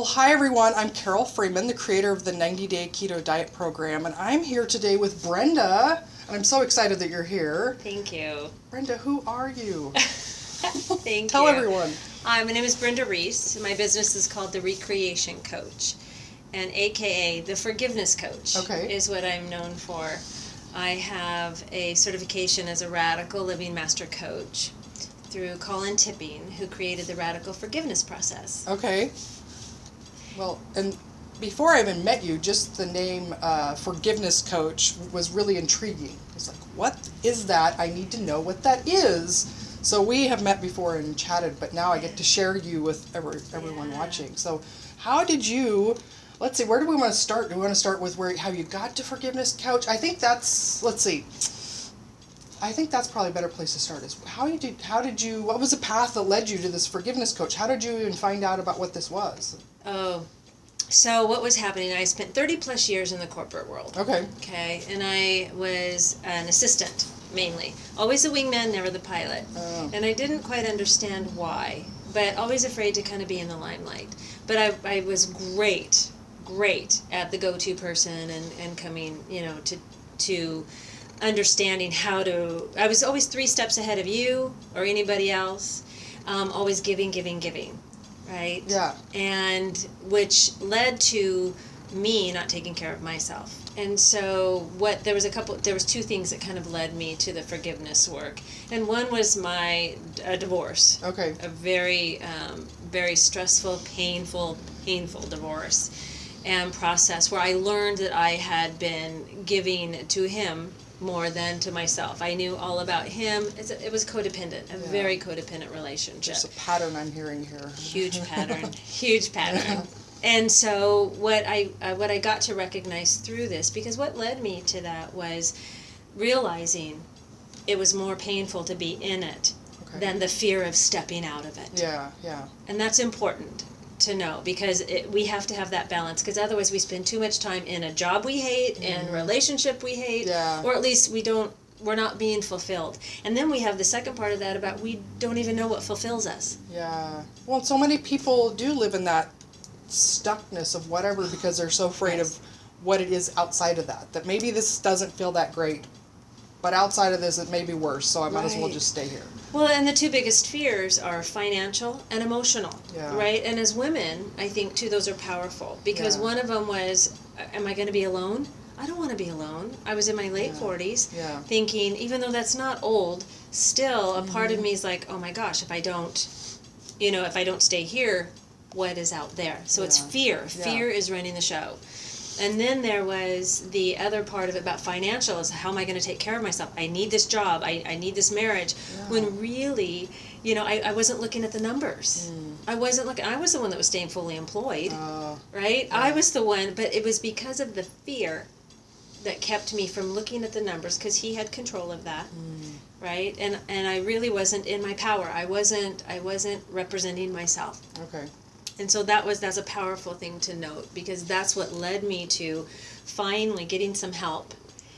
Well, hi everyone. I'm Carole Freeman, the creator of the 90-Day Keto Diet Program, and I'm here today with Brenda, and I'm so excited that you're here. Thank you. Brenda, who are you? Thank Tell you. everyone. Hi, my name is Brenda Reiss. My business is called The Recreation Coach, and AKA The Forgiveness Coach is what I'm known for. I have a certification as a Radical Living Master Coach through Colin Tipping, who created the Radical Forgiveness process. Okay. Well, and before I even met you, just the name Forgiveness Coach was really intriguing. It's like, what is that? I need to know what that is. So we have met before and chatted, but now I get to share you with everyone watching. So how did you, let's see, where do we want to start? Do we want to start with how you got to Forgiveness Coach? I think that's, let's see. I think that's probably a better place to start. Is what was the path that led you to this Forgiveness Coach? How did you even find out about what this was? Oh, so what was happening, I spent 30 plus years in the corporate world. Okay, and I was an assistant, mainly. Always the wingman, never the pilot. Oh. And I didn't quite understand why, but always afraid to kind of be in the limelight. But I was great at the go-to person and coming, to understanding how to, I was always 3 steps ahead of you or anybody else, always giving, right? Yeah. And which led to me not taking care of myself. And so there was 2 things that kind of led me to the forgiveness work. And one was my divorce. Okay. A very, very stressful, painful divorce and process where I learned that I had been giving to him more than to myself. I knew all about him. It was codependent, very codependent relationship. There's a pattern I'm hearing here. Huge pattern. And so what I got to recognize through this, because what led me to that was realizing it was more painful to be in it than the fear of stepping out of it. Yeah. And that's important to know, because we have to have that balance, because otherwise we spend too much time in a job we hate and relationship we hate, or at least we're not being fulfilled. And then we have the second part of that about we don't even know what fulfills us. Yeah. Well, so many people do live in that stuckness of whatever because they're so afraid of what it is outside of that maybe this doesn't feel that great, but outside of this it may be worse, so I might as well just stay here. Well, and the 2 biggest fears are financial and emotional, right? And as women, I think too, those are powerful, because one of them was, am I going to be alone? I don't want to be alone. I was in my late 40s thinking, even though that's not old, still a part of me is like, oh my gosh, if I don't stay here, what is out there? So it's fear. Fear is running the show. And then there was the other part of it about financial, is how am I going to take care of myself? I need this job. I need this marriage. When really, I wasn't looking at the numbers. I wasn't looking. I was the one that was staying fully employed, right? I was the one, but it was because of the fear that kept me from looking at the numbers, because he had control of that, right? And I really wasn't in my power. I wasn't representing myself. Okay. And so that's a powerful thing to note, because that's what led me to finally getting some help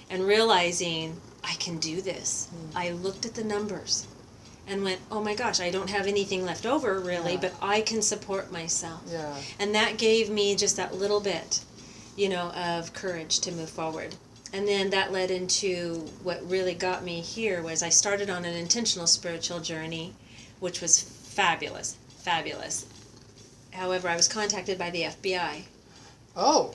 and realizing I can do this. I looked at the numbers and went, oh my gosh, I don't have anything left over really, but I can support myself. Yeah. And that gave me just that little bit, of courage to move forward. And then that led into what really got me here was I started on an intentional spiritual journey, which was fabulous. However, I was contacted by the FBI. Oh.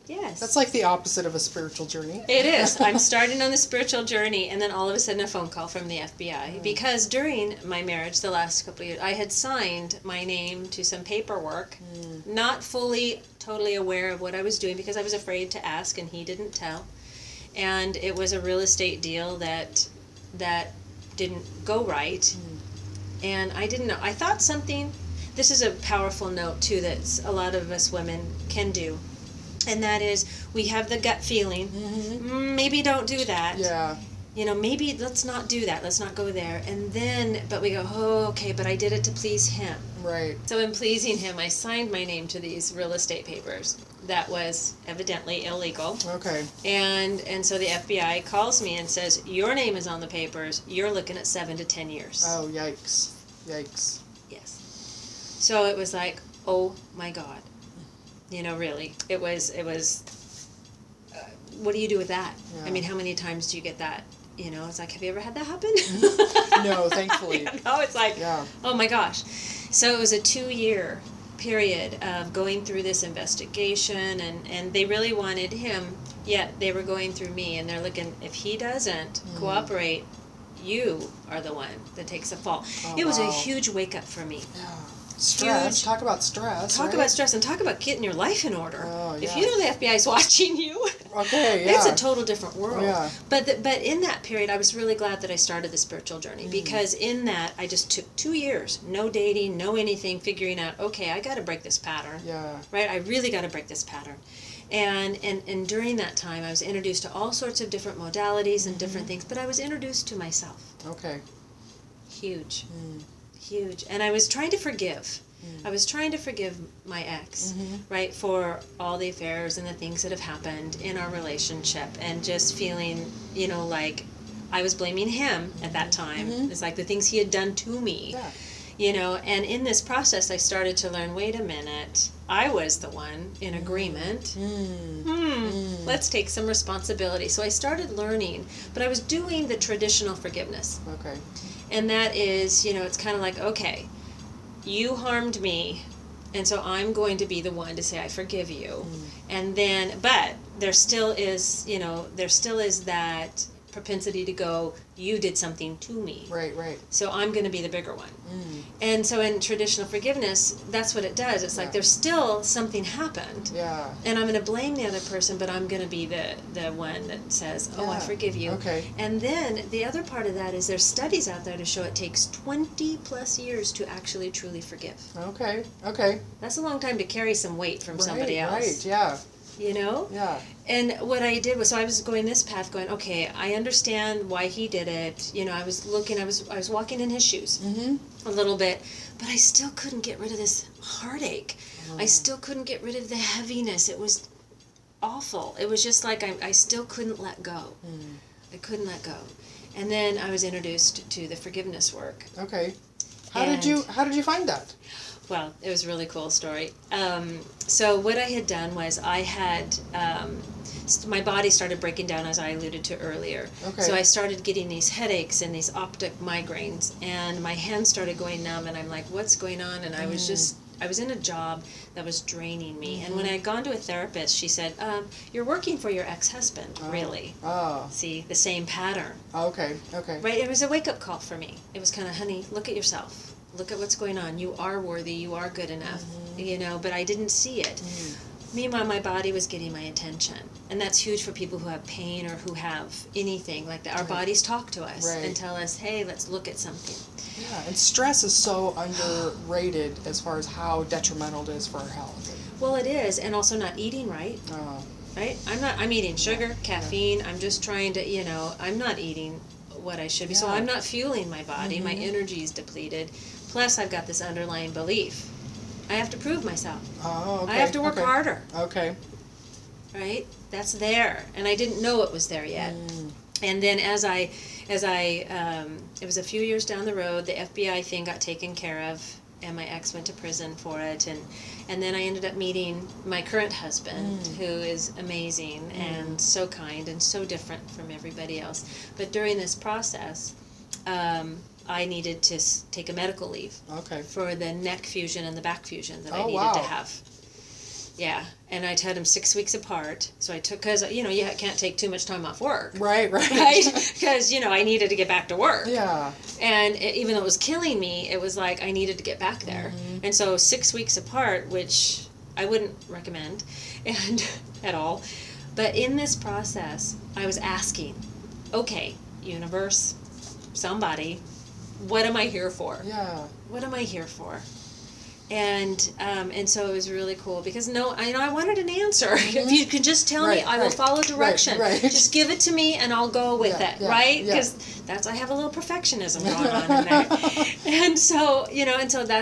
Yes. That's like the opposite of a spiritual journey. It is. I'm starting on the spiritual journey, and then all of a sudden a phone call from the FBI. Because during my marriage, the last couple of years, I had signed my name to some paperwork, not fully, totally aware of what I was doing, because I was afraid to ask, and he didn't tell. And it was a real estate deal that didn't go right. And I didn't know. I thought something... This is a powerful note, too, that a lot of us women can do. And that is, we have the gut feeling, maybe don't do that. Yeah. Maybe let's not do that. Let's not go there. And then, but we go, oh, okay, but I did it to please him. Right. So in pleasing him, I signed my name to these real estate papers. That was evidently illegal. Okay. And so the FBI calls me and says, your name is on the papers. You're looking at 7 to 10 years. Oh, yikes. Yes. So it was like, oh my God. Really, it was, what do you do with that? Yeah. I mean, how many times do you get that? It's like, have you ever had that happen? No, thankfully. It's like, oh my gosh. So it was a 2-year period of going through this investigation, and they really wanted him, yet they were going through me, and they're looking, if he doesn't cooperate, you are the one that takes the fall. It was a huge wake up for me. Yeah. Stress. Huge. Talk about stress. Talk right? about stress, and talk about getting your life in order. Oh, yeah. If you know the FBI is watching you, okay, yeah. it's a total different world. Yeah. But in that period, I was really glad that I started the spiritual journey, because in that I just took 2 years, no dating, no anything, figuring out, okay, I got to break this pattern. Yeah. Right? I really got to break this pattern. And during that time, I was introduced to all sorts of different modalities and different things, but I was introduced to myself. Okay. Huge. Huge. And I was trying to forgive. I was trying to forgive my ex, right, for all the affairs and the things that have happened in our relationship, and just feeling, like I was blaming him at that time. It's like the things he had done to me, and in this process I started to learn, wait a minute, I was the one in agreement. Let's take some responsibility. So I started learning, but I was doing the traditional forgiveness. Okay. And that is, it's kind of like, okay, you harmed me, and so I'm going to be the one to say I forgive you. And then, but there still is that propensity to go, you did something to me. Right. So I'm going to be the bigger one. And so in traditional forgiveness, that's what it does. It's like there's still something happened. Yeah. And I'm going to blame the other person, but I'm going to be the one that says, oh, I forgive you. Okay. And then the other part of that is there's studies out there to show it takes 20 plus years to actually truly forgive. Okay. That's a long time to carry some weight from somebody else. Right, yeah. Yeah. And what I did was, so I was going this path going, okay, I understand why he did it. I was looking, I was walking in his shoes a little bit, but I still couldn't get rid of this heartache. I still couldn't get rid of the heaviness. It was awful. It was just like I still couldn't let go. I couldn't let go. And then I was introduced to the forgiveness work. Okay. How did you find that? Well, it was a really cool story. So what I had done was I had, my body started breaking down, as I alluded to earlier. Okay. So I started getting these headaches and these optic migraines, and my hands started going numb, and I'm like, what's going on? And I was in a job that was draining me. And when I had gone to a therapist, she said, you're working for your ex-husband, really. Oh. See, the same pattern. Okay. Right? It was a wake-up call for me. It was kind of, honey, look at yourself. Look at what's going on. You are worthy. You are good enough. But I didn't see it. Meanwhile, my body was getting my attention. And that's huge for people who have pain or who have anything like that. Our bodies talk to us and tell us, hey, let's look at something. Yeah, and stress is so underrated as far as how detrimental it is for our health. Well, it is. And also not eating right. Right? I'm eating sugar, caffeine. I'm just trying to, I'm not eating what I should be. So I'm not fueling my body. My energy is depleted. Plus, I've got this underlying belief. I have to prove myself. Oh, okay. I have to work harder. Okay. Right? That's there. And I didn't know it was there yet. And then as I, it was a few years down the road, the FBI thing got taken care of, and my ex went to prison for it. And then I ended up meeting my current husband, who is amazing and so kind and so different from everybody else. But during this process, I needed to take a medical leave for the neck fusion and the back fusion that I needed to have. Yeah, and I had them 6 weeks apart. So I took, because, you can't take too much time off work. Right? Because, I needed to get back to work. Yeah. And even though it was killing me, it was like I needed to get back there. And so 6 weeks apart, which I wouldn't recommend at all. But in this process, I was asking, okay, universe, somebody, what am I here for? Yeah. What am I here for? And so it was really cool because I wanted an answer. If you could just tell me, I will follow direction. Right. Just give it to me and I'll go with it, right? Because I have a little perfectionism going on in there. And so,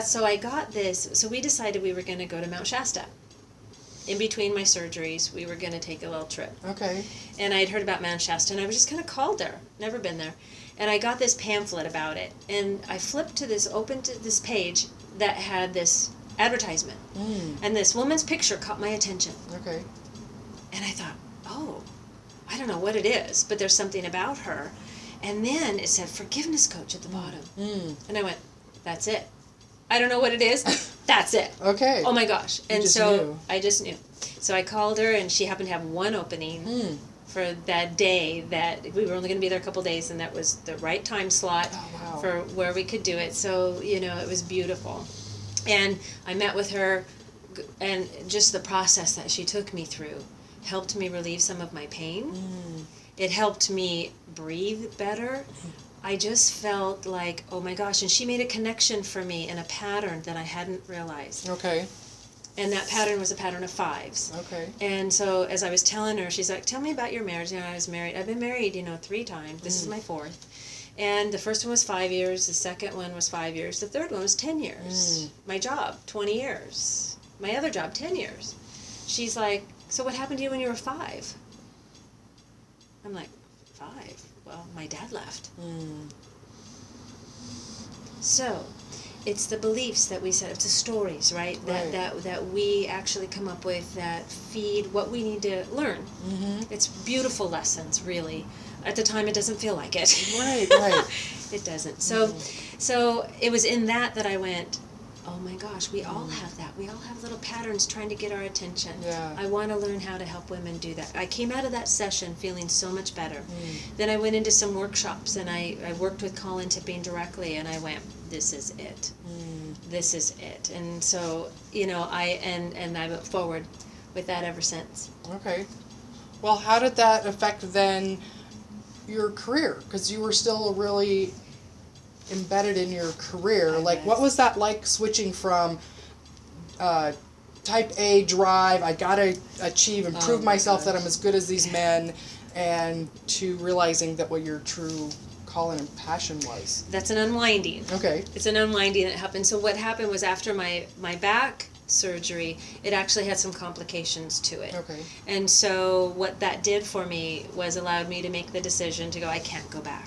so I got this. So we decided we were going to go to Mount Shasta. In between my surgeries, we were going to take a little trip. Okay. And I'd heard about Mount Shasta, and I was just kind of called there. Never been there. And I got this pamphlet about it. And I flipped to this page that had this advertisement. And this woman's picture caught my attention. Okay. And I thought, oh, I don't know what it is, but there's something about her. And then it said forgiveness coach at the bottom. And I went, that's it. I don't know what it is. That's it. Okay. Oh my gosh. And so knew. I just knew. So I called her, and she happened to have one opening for that day, that we were only going to be there a couple days, and that was the right time slot for where we could do it. So, it was beautiful. And I met with her, and just the process that she took me through helped me relieve some of my pain. It helped me breathe better. I just felt like, oh my gosh, and she made a connection for me in a pattern that I hadn't realized. Okay. And that pattern was a pattern of 5s. Okay. And so as I was telling her, she's like, tell me about your marriage. I was married. I've been married, 3 times. This is my 4th. And the first one was 5 years. The second one was 5 years. The third one was 10 years. My job, 20 years. My other job, 10 years. She's like, so what happened to you when you were 5? I'm like, 5? Well, my dad left. So, it's the beliefs that we set. It's the stories, right? That we actually come up with that feed what we need to learn. It's beautiful lessons, really. At the time, it doesn't feel like it. Right. It doesn't. So it was in that I went, oh my gosh, we all have that. We all have little patterns trying to get our attention. Yeah. I want to learn how to help women do that. I came out of that session feeling so much better. Then I went into some workshops, and I worked with Colin Tipping directly, and I went, this is it. This is it. And so, I went forward with that ever since. Okay. Well, how did that affect then your career? Because you were still really embedded in your career. What was that like, switching from type A drive, I gotta achieve and prove myself that I'm as good as these men, and to realizing that what your true calling and passion was? That's an unwinding. Okay. It's an unwinding that happened. So what happened was, after my back surgery, it actually had some complications to it. Okay. And so what that did for me was allowed me to make the decision to go, I can't go back.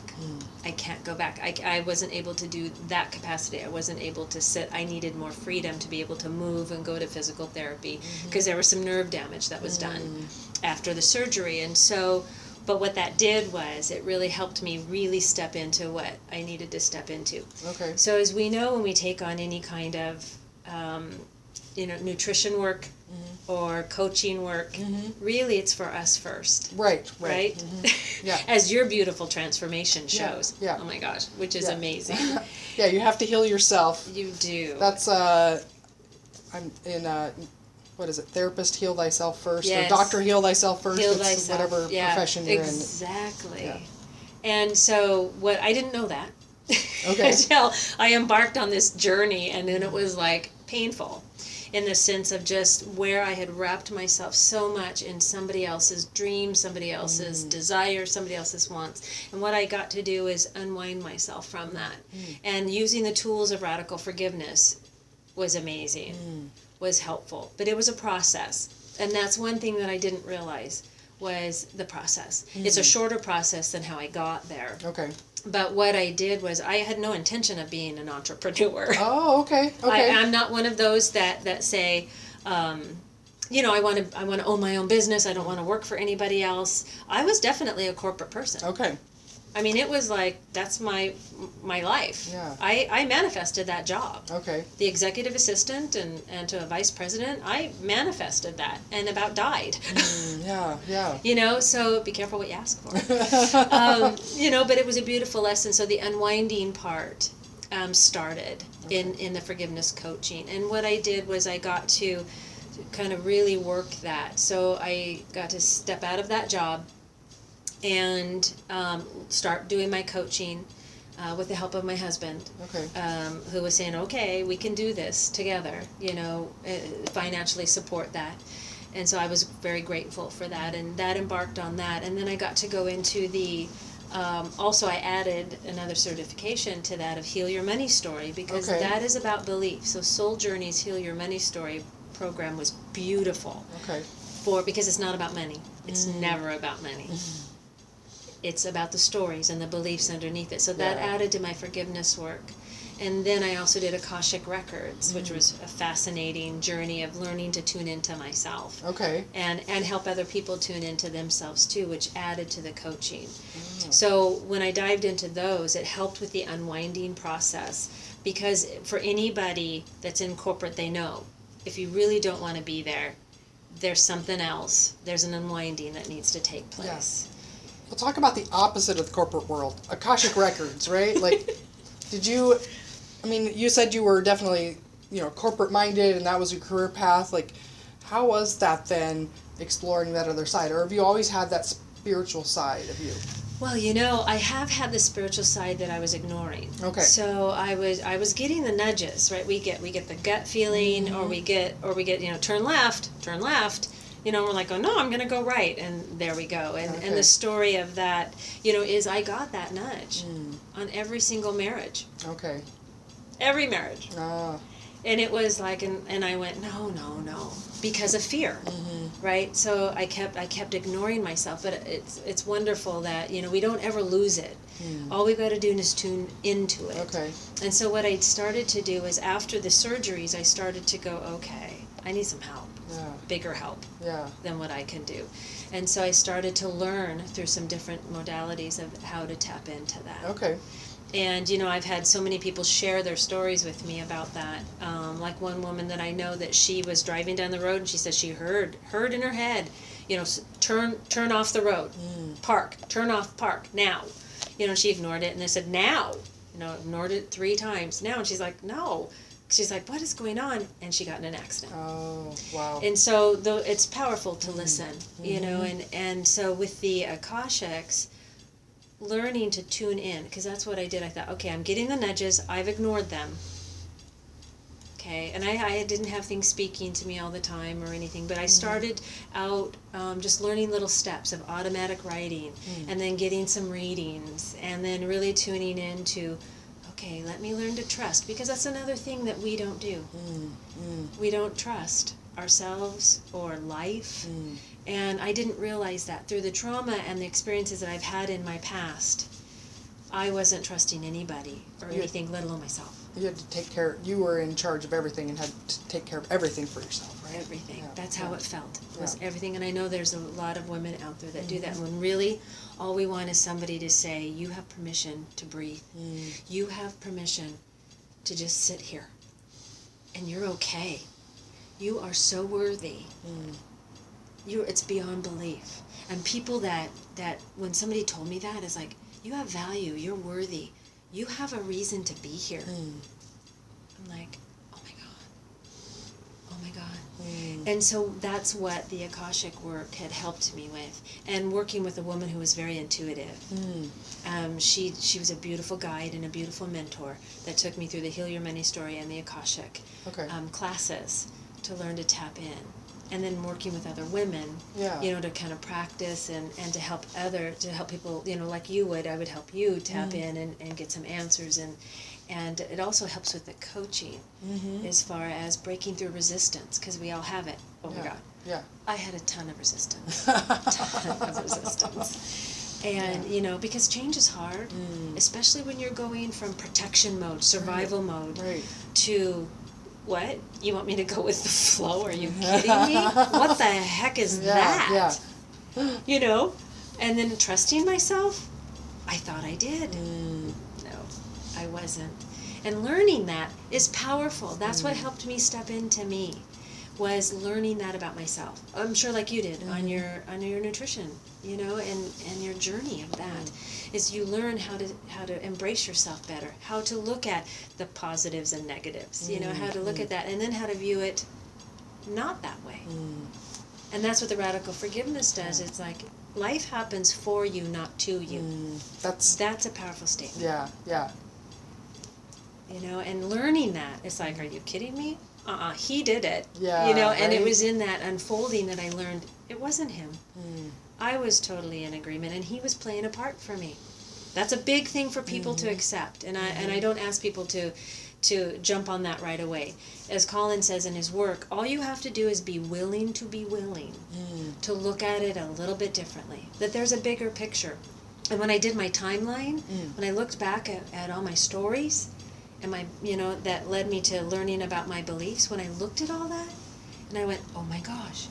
I can't go back. I wasn't able to do that capacity. I wasn't able to sit. I needed more freedom to be able to move and go to physical therapy, because there was some nerve damage that was done after the surgery. And so, but what that did was, it really helped me really step into what I needed to step into. Okay. So as we know, when we take on any kind of nutrition work or coaching work, really it's for us first. Right? Yeah. As your beautiful transformation shows. Yeah. Oh my gosh, which is amazing. Yeah, you have to heal yourself. You do. That's I'm in what is it? Therapist, heal thyself first, yes. or doctor, heal thyself first. Heal it's thyself. Whatever profession you're exactly. in. Yeah. And so what I didn't know that Okay. until I embarked on this journey, and then it was like painful, in the sense of just where I had wrapped myself so much in somebody else's dream, somebody else's desire, somebody else's wants. And what I got to do is unwind myself from that. And using the tools of radical forgiveness was amazing, was helpful. But it was a process. And that's one thing that I didn't realize, was the process. It's a shorter process than how I got there. Okay. But what I did was, I had no intention of being an entrepreneur. Oh, okay. I'm not one of those that say, I want to own my own business. I don't want to work for anybody else. I was definitely a corporate person. Okay. I mean, it was like, that's my life. Yeah. I manifested that job. Okay. The executive assistant and to a vice president, I manifested that and about died. Yeah. So be careful what you ask for. But it was a beautiful lesson. So the unwinding part started in the forgiveness coaching. And what I did was, I got to kind of really work that. So I got to step out of that job and start doing my coaching with the help of my husband, who was saying, okay, we can do this together, financially support that. And so I was very grateful for that, and that embarked on that. And then I got to go into the, also I added another certification to that of Heal Your Money Story, because that is about belief. So Soul Journey's Heal Your Money Story program was beautiful. Because it's not about money. It's never about money. It's about the stories and the beliefs underneath it. So that added to my forgiveness work. And then I also did Akashic Records, which was a fascinating journey of learning to tune into myself. Okay. And help other people tune into themselves too, which added to the coaching. So when I dived into those, it helped with the unwinding process, because for anybody that's in corporate, they know if you really don't want to be there, there's something else. There's an unwinding that needs to take place. Yeah. We'll talk about the opposite of the corporate world. Akashic Records, right? Like, you said you were definitely, corporate minded and that was your career path. Like, how was that then, exploring that other side? Or have you always had that spiritual side of you? Well, I have had the spiritual side that I was ignoring. Okay. So I was getting the nudges, right? We get the gut feeling, or we get turn left. We're like, oh no, I'm gonna go right, and there we go. And the story of that, is I got that nudge on every single marriage. Okay. Every marriage. Ah. And it was like, and I went, no, because of fear, right? So I kept ignoring myself, but it's wonderful that, we don't ever lose it. All we've got to do is tune into it. Okay. And so what I started to do is, after the surgeries, I started to go, okay, I need some help, bigger help than what I can do. And so I started to learn through some different modalities of how to tap into that. Okay. And, I've had so many people share their stories with me about that. Like one woman that I know, that she was driving down the road and she said she heard in her head, turn off the road, park, turn off, park, now. She ignored it, and they said, now. Ignored it 3 times, now. And she's like, no. She's like, what is going on? And she got in an accident. Oh, wow. And so it's powerful to listen, and so with the Akashics, learning to tune in, because that's what I did. I thought, okay, I'm getting the nudges, I've ignored them. Okay, and I didn't have things speaking to me all the time or anything, but I started out just learning little steps of automatic writing, and then getting some readings, and then really tuning into, okay, let me learn to trust, because that's another thing that we don't do. We don't trust ourselves or life. And I didn't realize that through the trauma and the experiences that I've had in my past, I wasn't trusting anybody or anything, let alone myself. You had to take care, you were in charge of everything and had to take care of everything for yourself, right? Everything. Yeah. That's how it felt. It was everything. And I know there's a lot of women out there that do that, when really all we want is somebody to say, you have permission to breathe. You have permission to just sit here. And you're okay. You are so worthy. It's beyond belief. And people that when somebody told me that, it's like, you have value, you're worthy, you have a reason to be here. I'm like, oh my God. And so that's what the Akashic work had helped me with, and working with a woman who was very intuitive. She was a beautiful guide and a beautiful mentor that took me through the Heal Your Money Story and the Akashic classes to learn to tap in. And then working with other women, to kind of practice and to help people, like you would, I would help you tap in and get some answers. And it also helps with the coaching as far as breaking through resistance, because we all have it. Oh my God. Yeah. I had a ton of resistance. And, because change is hard, especially when you're going from protection mode, survival mode, to... What? You want me to go with the flow? Are you kidding me? What the heck is that? Yeah. And then trusting myself, I thought I did. No, I wasn't. And learning that is powerful. That's what helped me step into me, was learning that about myself. I'm sure like you did on your nutrition, and your journey of that. Is you learn how to embrace yourself better, how to look at the positives and negatives, how to look at that, and then how to view it not that way. And that's what the radical forgiveness does. It's like, life happens for you, not to you. That's a powerful statement. Yeah. And learning that, it's like, are you kidding me? He did it. Yeah. And it was in that unfolding that I learned it wasn't him. I was totally in agreement, and he was playing a part for me. That's a big thing for people to accept, and I don't ask people to jump on that right away. As Colin says in his work, all you have to do is be willing to look at it a little bit differently, that there's a bigger picture. And when I did my timeline, when I looked back at all my stories, that led me to learning about my beliefs. When I looked at all that, and I went, oh my gosh,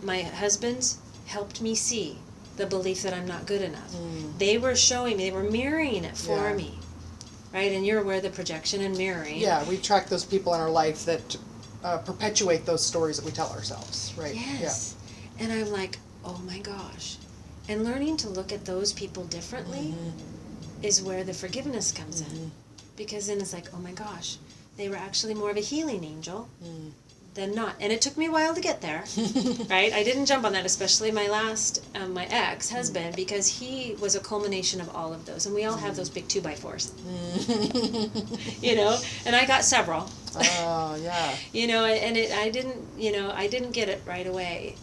my husbands helped me see the belief that I'm not good enough. They were showing me, they were mirroring it for me, right? And you're aware of the projection and mirroring. Yeah, we track those people in our life that perpetuate those stories that we tell ourselves, right? Yes. Yeah. And I'm like, oh my gosh. And learning to look at those people differently is where the forgiveness comes in. Because then it's like, oh my gosh, they were actually more of a healing angel than not. And it took me a while to get there, right? I didn't jump on that, especially my last, my ex-husband, because he was a culmination of all of those. And we all have those big 2x4s, and I got several. Oh, yeah. I didn't get it right away.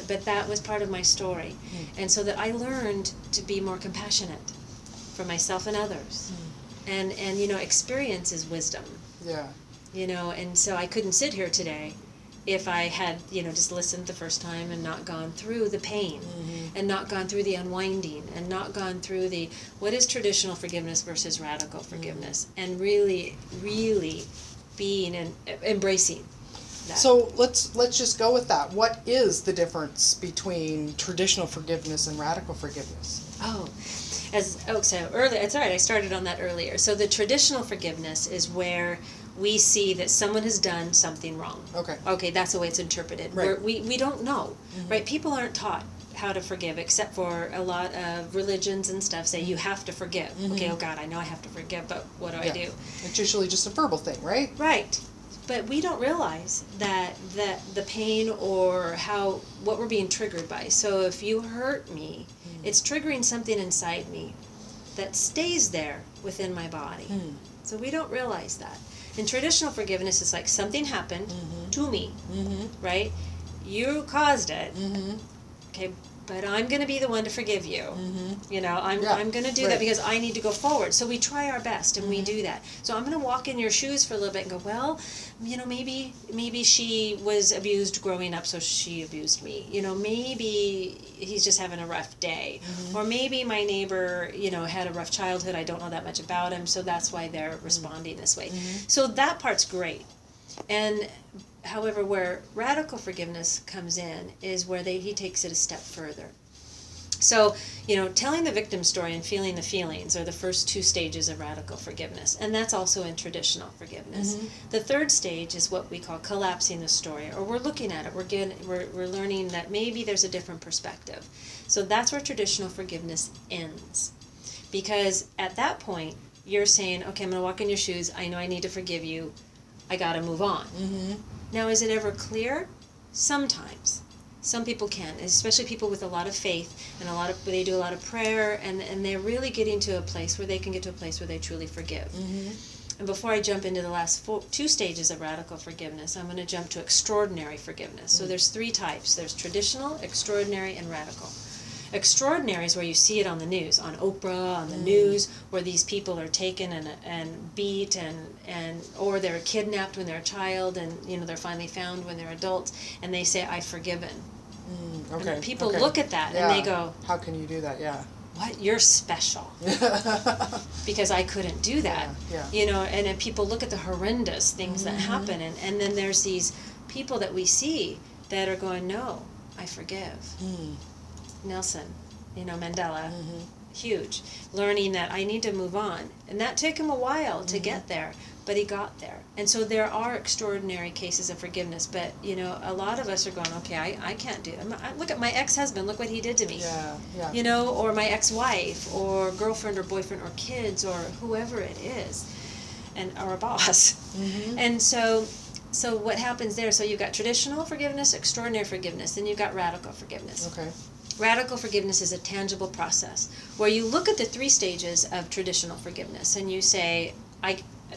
But that was part of my story. And so that I learned to be more compassionate for myself and others. And experience is wisdom. Yeah. And so I couldn't sit here today if I had, just listened the first time and not gone through the pain and not gone through the unwinding and not gone through the, what is traditional forgiveness versus radical forgiveness, and really, really being and embracing that. So let's just go with that. What is the difference between traditional forgiveness and radical forgiveness? So earlier, it's all right, I started on that earlier. So the traditional forgiveness is where we see that someone has done something wrong. Okay, that's the way it's interpreted. Right. We don't know, right? People aren't taught how to forgive, except for a lot of religions and stuff say you have to forgive. Okay, oh God, I know I have to forgive, but what do I do? It's usually just a verbal thing, right? Right. But we don't realize that the pain or what we're being triggered by. So if you hurt me, it's triggering something inside me that stays there within my body. So we don't realize that. In traditional forgiveness, it's like something happened to me, right? You caused it. Okay, but I'm going to be the one to forgive you. I'm going to do that because I need to go forward. So we try our best and we do that. So I'm going to walk in your shoes for a little bit and go, well, maybe she was abused growing up, so she abused me. Maybe he's just having a rough day. Or maybe my neighbor, had a rough childhood. I don't know that much about him, so that's why they're responding this way. So that part's great. And however, where radical forgiveness comes in is where he takes it a step further. So, telling the victim story and feeling the feelings are the first two stages of radical forgiveness, and that's also in traditional forgiveness. The third stage is what we call collapsing the story, or we're looking at it. We're learning that maybe there's a different perspective. So that's where traditional forgiveness ends, because at that point you're saying, okay, I'm going to walk in your shoes. I know I need to forgive you. I got to move on. Now, is it ever clear? Sometimes. Some people can, especially people with a lot of faith and they do a lot of prayer, and they're really getting to a place where they can get to a place where they truly forgive. And before I jump into the last two stages of radical forgiveness, I'm going to jump to extraordinary forgiveness. So there's three types. There's traditional, extraordinary, and radical. Extraordinary is where you see it on the news, on Oprah, on the news, where these people are taken and beat or they're kidnapped when they're a child, and they're finally found when they're adults, and they say, I've forgiven. Okay. And people look at that and they go, how can you do that? Yeah. What? You're special. Because I couldn't do that. And then people look at the horrendous things that happen, and then there's these people that we see that are going, no, I forgive. Nelson, Mandela, huge, learning that I need to move on. And that took him a while to get there, but he got there. And so there are extraordinary cases of forgiveness, but, a lot of us are going, okay, I can't do it. Look at my ex-husband, look what he did to me. Or my ex-wife, or girlfriend, or boyfriend, or kids, or whoever it is, or a boss. And so what happens there, so you've got traditional forgiveness, extraordinary forgiveness, then you've got radical forgiveness. Okay. Radical forgiveness is a tangible process where you look at the three stages of traditional forgiveness and you say,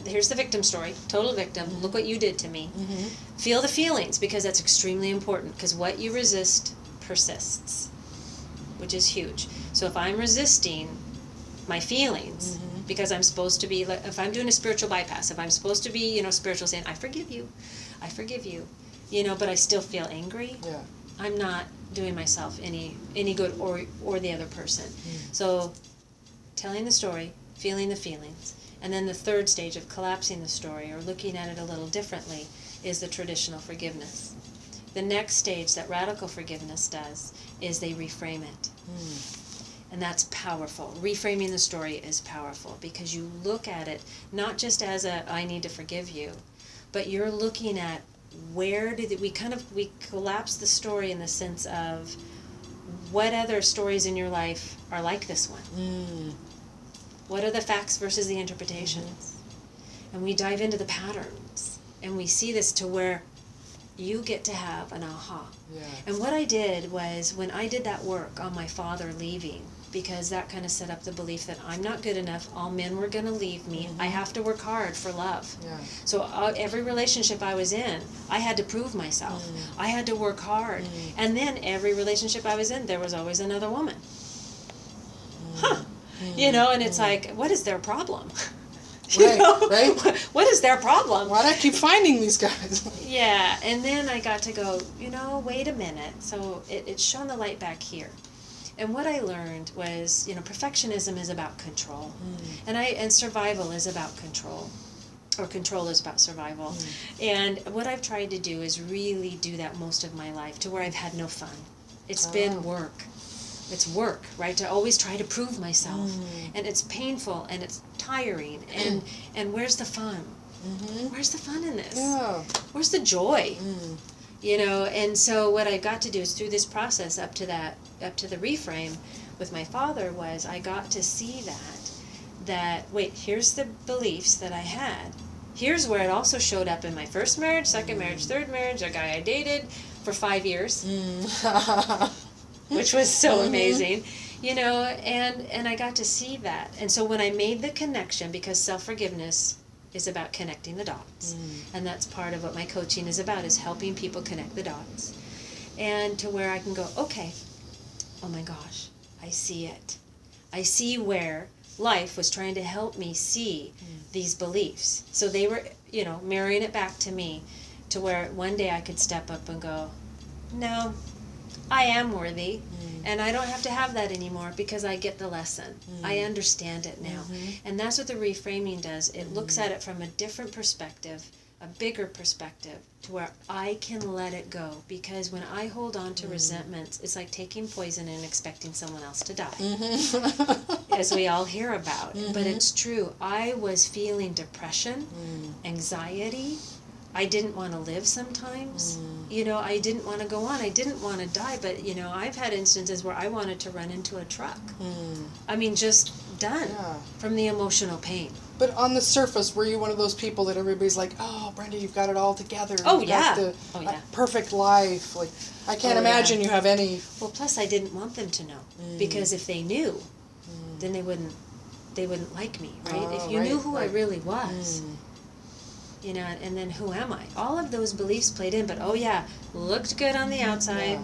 here's the victim story, total victim, look what you did to me. Feel the feelings, because that's extremely important, because what you resist persists, which is huge. So if I'm resisting my feelings, because I'm supposed to be, if I'm doing a spiritual bypass, if I'm supposed to be, spiritual, saying, I forgive you, but I still feel angry, I'm not doing myself any good, or the other person. So telling the story, feeling the feelings, And then the third stage of collapsing the story or looking at it a little differently is the traditional forgiveness. The next stage that radical forgiveness does is they reframe it. And that's powerful. Reframing the story is powerful because you look at it not just as I need to forgive you, but you're looking at where did we collapse the story in the sense of what other stories in your life are like this one? What are the facts versus the interpretations? And we dive into the patterns and we see this to where you get to have an aha. Yeah. And what I did was when I did that work on my father leaving, because that kind of set up the belief that I'm not good enough, all men were going to leave me, I have to work hard for love. Yeah. So every relationship I was in, I had to prove myself. I had to work hard. And then every relationship I was in, there was always another woman. You know, and it's like, what is their problem? Right. What is their problem? Why do I keep finding these guys? Yeah, and then I got to go, wait a minute. So it shone the light back here. And what I learned was, perfectionism is about control. And survival is about control. Or control is about survival. And what I've tried to do is really do that most of my life to where I've had no fun. It's been work. It's work, right? To always try to prove myself. And it's painful and it's tiring. And where's the fun? Where's the fun in this? Yeah. Where's the joy? And so what I got to do is through this process up to the reframe with my father was I got to see that wait, here's the beliefs that I had. Here's where it also showed up in my first marriage, second marriage, third marriage, a guy I dated for 5 years. Which was so amazing, and I got to see that. And so when I made the connection, because self-forgiveness is about connecting the dots, and that's part of what my coaching is about, is helping people connect the dots. And to where I can go, okay, oh my gosh, I see it. I see where life was trying to help me see these beliefs. So they were, mirroring it back to me to where one day I could step up and go, no, I am worthy, and I don't have to have that anymore because I get the lesson. I understand it now. And that's what the reframing does. It looks at it from a different perspective, a bigger perspective, to where I can let it go. Because when I hold on to resentments, it's like taking poison and expecting someone else to die, as we all hear about. But it's true. I was feeling depression, anxiety. I didn't want to live sometimes. I didn't want to go on. I didn't want to die, but, I've had instances where I wanted to run into a truck. I mean, just done from the emotional pain. But on the surface, were you one of those people that everybody's like, oh, Brenda, you've got it all together. Oh, you've yeah. got the perfect life. Like, I can't imagine you have any... Well, plus I didn't want them to know. Because if they knew, then they wouldn't like me, right? If you knew who I really was... and then who am I? All of those beliefs played in, but looked good on the outside,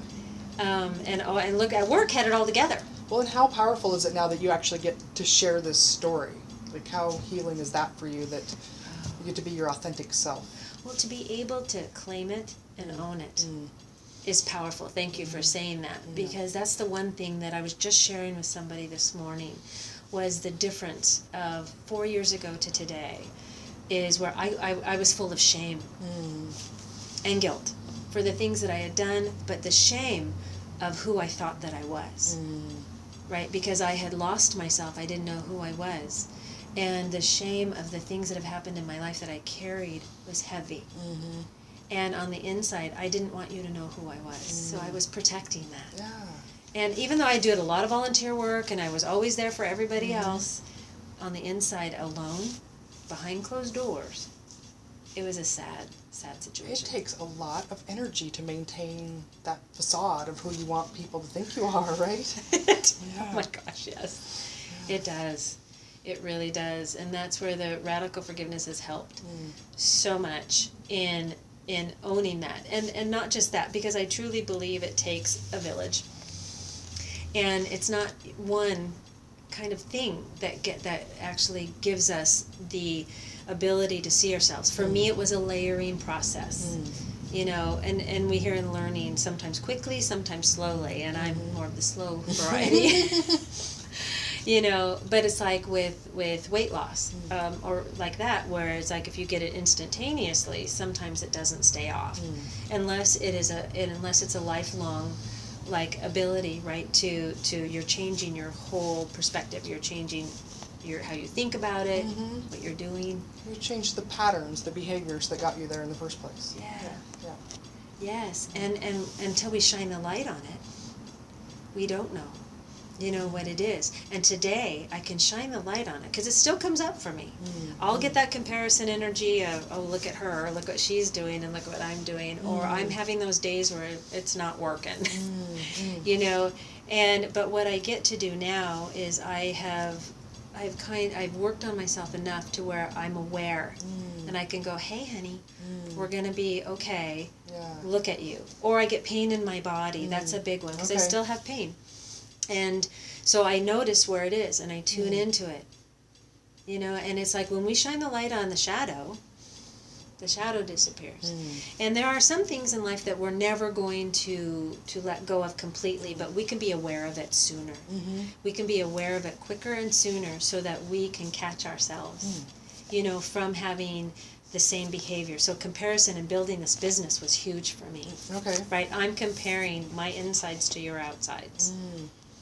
and look at work, had it all together. Well, and how powerful is it now that you actually get to share this story? Like, how healing is that for you, that you get to be your authentic self? Well, to be able to claim it and own it is powerful. Thank you for saying that, because that's the one thing that I was just sharing with somebody this morning, was the difference of 4 years ago to today. Is where I was full of shame and guilt for the things that I had done, but the shame of who I thought that I was, right? Because I had lost myself. I didn't know who I was. And the shame of the things that have happened in my life that I carried was heavy. And on the inside, I didn't want you to know who I was. So I was protecting that. Yeah. And even though I did a lot of volunteer work and I was always there for everybody else, on the inside, alone, behind closed doors, it was a sad situation. It takes a lot of energy to maintain that facade of who you want people to think you are, right? Oh my gosh, yes. It does. It really does. And that's where the radical forgiveness has helped so much in owning that. And not just that, because I truly believe it takes a village. And it's not one kind of thing that actually gives us the ability to see ourselves. For me, it was a layering process, and we hear in learning sometimes quickly, sometimes slowly, and I'm more of the slow variety. You know, but it's like with weight loss, or like that, where it's like if you get it instantaneously, sometimes it doesn't stay off, unless it's a lifelong, like, ability, right? To you're changing your whole perspective. You're changing how you think about it, what you're doing. You change the patterns, the behaviors that got you there in the first place. Yeah. Yes, and until we shine the light on it, we don't know, what it is. And today, I can shine the light on it, because it still comes up for me. I'll get that comparison energy of, oh, look at her, look what she's doing, and look what I'm doing. Or I'm having those days where it's not working, but what I get to do now is I've worked on myself enough to where I'm aware, and I can go, hey, honey, we're going to be okay. Yeah. Look at you. Or I get pain in my body. That's a big one, because I still have pain. And so I notice where it is, and I tune into it. And it's like when we shine the light on the shadow disappears. And there are some things in life that we're never going to let go of completely, but we can be aware of it sooner. We can be aware of it quicker and sooner, so that we can catch ourselves, from having the same behavior. So comparison and building this business was huge for me. Okay. Right? I'm comparing my insides to your outsides.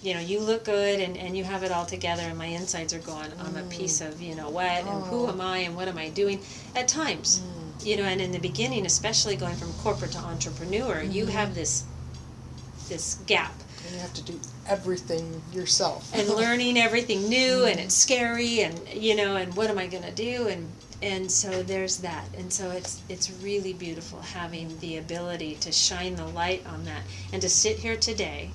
You look good and you have it all together, and my insides are going, I'm a piece of, what, and who am I, and what am I doing? At times, and in the beginning, especially going from corporate to entrepreneur, you have this gap. And you have to do everything yourself. And learning everything new, and it's scary, and, and what am I going to do? And so there's that. And so it's really beautiful having the ability to shine the light on that, and to sit here today,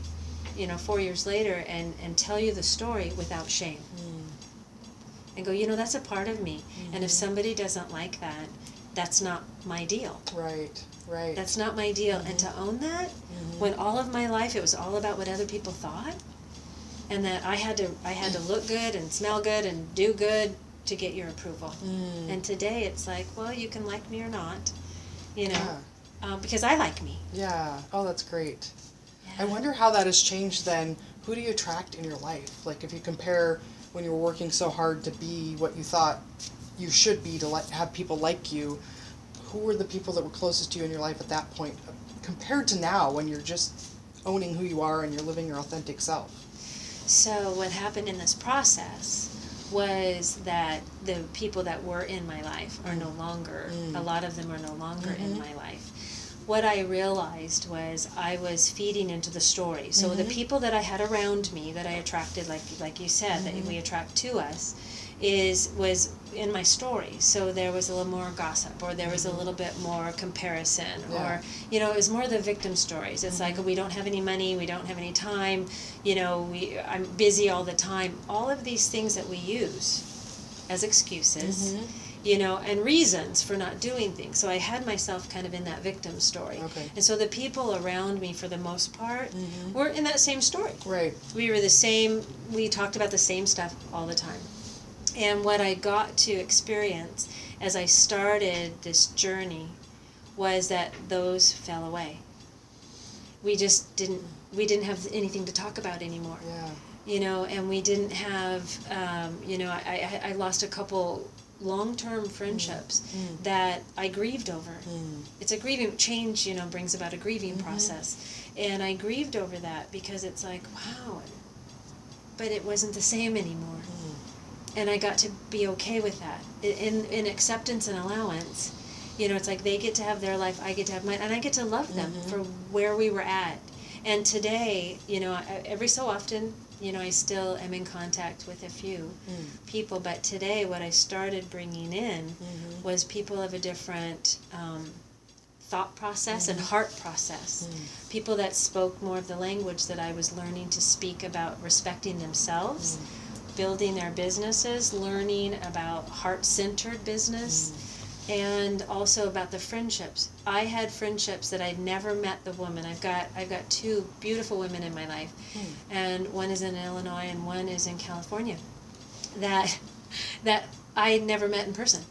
4 years later, and tell you the story without shame. And go, that's a part of me. And if somebody doesn't like that, that's not my deal. Right. That's not my deal. And to own that, when all of my life it was all about what other people thought, and that I had to look good and smell good and do good to get your approval. And today it's like, well, you can like me or not, because I like me. Yeah. Oh, that's great. I wonder how that has changed then. Who do you attract in your life? Like, if you compare when you were working so hard to be what you thought you should be, to have people like you, who were the people that were closest to you in your life at that point, compared to now when you're just owning who you are and you're living your authentic self? So what happened in this process was that the people that were in my life are no longer, a lot of them are no longer in my life. What I realized was I was feeding into the story. So the people that I had around me that I attracted, like you said, that we attract to us, was in my story. So there was a little more gossip, or there was a little bit more comparison, or it was more the victim stories. It's like, we don't have any money, we don't have any time, I'm busy all the time. All of these things that we use as excuses. And reasons for not doing things. So I had myself kind of in that victim story. Okay. And so the people around me, for the most part, were in that same story. Right. We were the same, we talked about the same stuff all the time. And what I got to experience as I started this journey was that those fell away. We just didn't have anything to talk about anymore. Yeah. And we didn't have, I lost a couple long-term friendships that I grieved over. It's a grieving change, brings about a grieving process. And I grieved over that because it's like, wow, but it wasn't the same anymore. And I got to be okay with that. In acceptance and allowance, it's like they get to have their life, I get to have mine, and I get to love them for where we were at. And today, every so often, I still am in contact with a few people, but today what I started bringing in was people of a different thought process and heart process. People that spoke more of the language that I was learning to speak about, respecting themselves, building their businesses, learning about heart-centered business, and also about the friendships. I had friendships that I'd never met the woman. I've got two beautiful women in my life, and one is in Illinois and one is in California, that I had never met in person.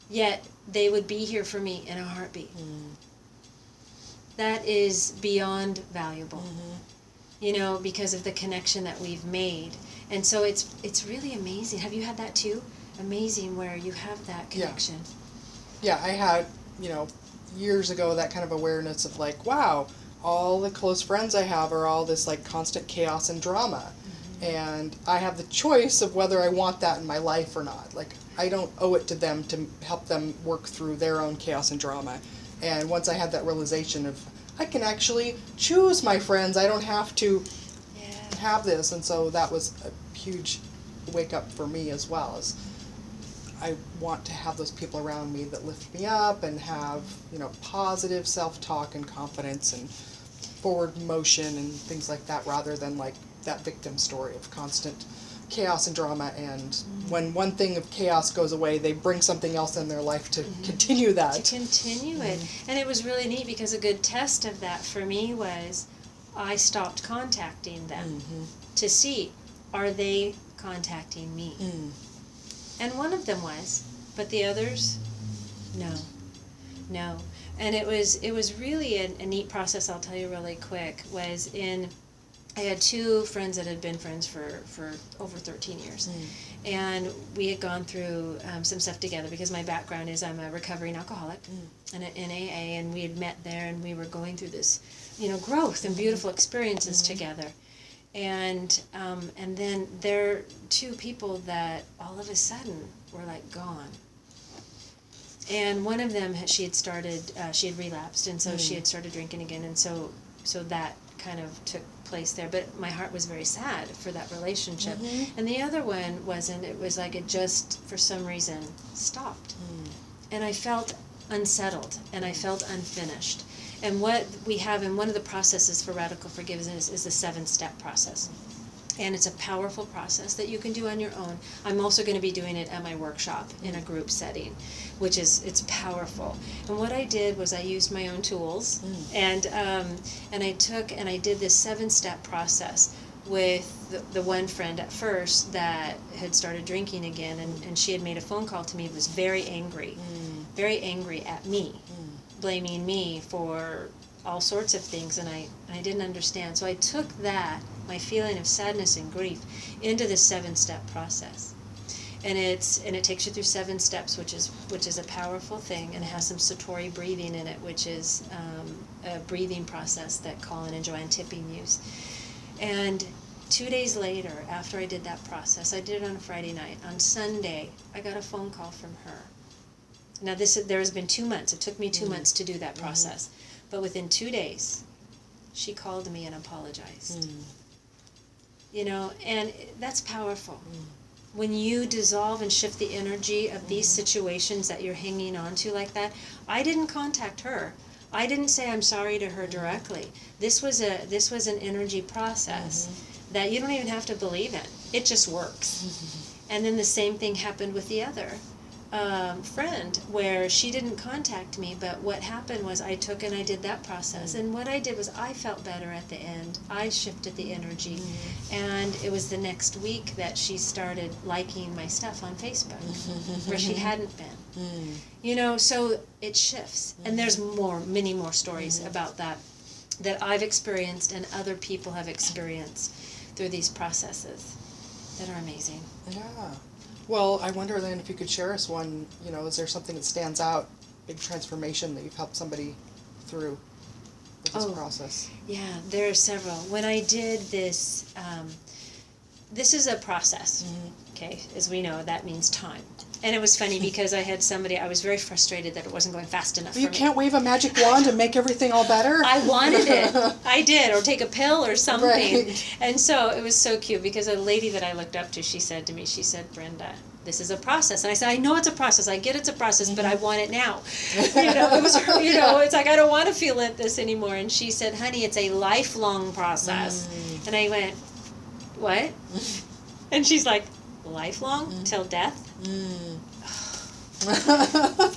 Yet they would be here for me in a heartbeat. That is beyond valuable. because of the connection that we've made. And so it's really amazing. Have you had that too? Amazing where you have that connection. Yeah, I had, years ago that kind of awareness of like, wow, all the close friends I have are all this like constant chaos and drama. And I have the choice of whether I want that in my life or not. Like, I don't owe it to them to help them work through their own chaos and drama. And once I had that realization of, I can actually choose my friends, I don't have to have this. And so that was a huge wake up for me as well, as I want to have those people around me that lift me up and have, positive self-talk and confidence and forward motion and things like that, rather than like that victim story of constant chaos and drama, and when one thing of chaos goes away, they bring something else in their life to continue that. To continue it. And it was really neat because a good test of that for me was I stopped contacting them to see, are they contacting me? And one of them was, but the others, no. And it was really a neat process. I'll tell you really quick. I had two friends that had been friends for over 13 years. And we had gone through some stuff together because my background is I'm a recovering alcoholic and in AA, and we had met there and we were going through this, growth and beautiful experiences together. And then there are two people that all of a sudden were like gone. And one of them, she had relapsed, and so she had started drinking again, and so that kind of took place there. But my heart was very sad for that relationship. And the other one wasn't. It was like it just, for some reason, stopped. And I felt unsettled, and I felt unfinished. And what we have in one of the processes for radical forgiveness is the 7-step process. And it's a powerful process that you can do on your own. I'm also going to be doing it at my workshop in a group setting, it's powerful. And what I did was I used my own tools, and I took and I did this 7-step process with the one friend at first that had started drinking again, and she had made a phone call to me, was very angry at me, blaming me for all sorts of things, and I didn't understand. So I took that, my feeling of sadness and grief, into this 7-step process. And it takes you through 7 steps, which is a powerful thing, and it has some Satori breathing in it, which is a breathing process that Colin and Joanne Tipping use. And 2 days later, after I did that process, I did it on a Friday night. On Sunday, I got a phone call from her. Now there has been 2 months. It took me 2 months to do that process. But within 2 days, she called me and apologized. And that's powerful. When you dissolve and shift the energy of these situations that you're hanging on to like that, I didn't contact her. I didn't say I'm sorry to her directly. This was an energy process that you don't even have to believe in. It just works. And then the same thing happened with the other friend, where she didn't contact me, but what happened was I took and I did that process, and what I did was I felt better at the end. I shifted the energy, and it was the next week that she started liking my stuff on Facebook, where she hadn't been. So it shifts, and there's many more stories about that I've experienced and other people have experienced through these processes that are amazing. Yeah. Well, I wonder then if you could share us one, is there something that stands out, big transformation that you've helped somebody through with this process? Yeah, there are several. When I did this, this is a process, okay? As we know, that means time. And it was funny because I had somebody, I was very frustrated that it wasn't going fast enough for me. You can't wave a magic wand and make everything all better? I wanted it. I did, or take a pill or something. Right. And so it was so cute because a lady that I looked up to, she said to me, Brenda, this is a process. And I said, I know it's a process. I get it's a process, but I want it now. It was her, it's like, I don't want to feel this anymore. And she said, honey, it's a lifelong process. And I went, what? And she's like, lifelong? Till death?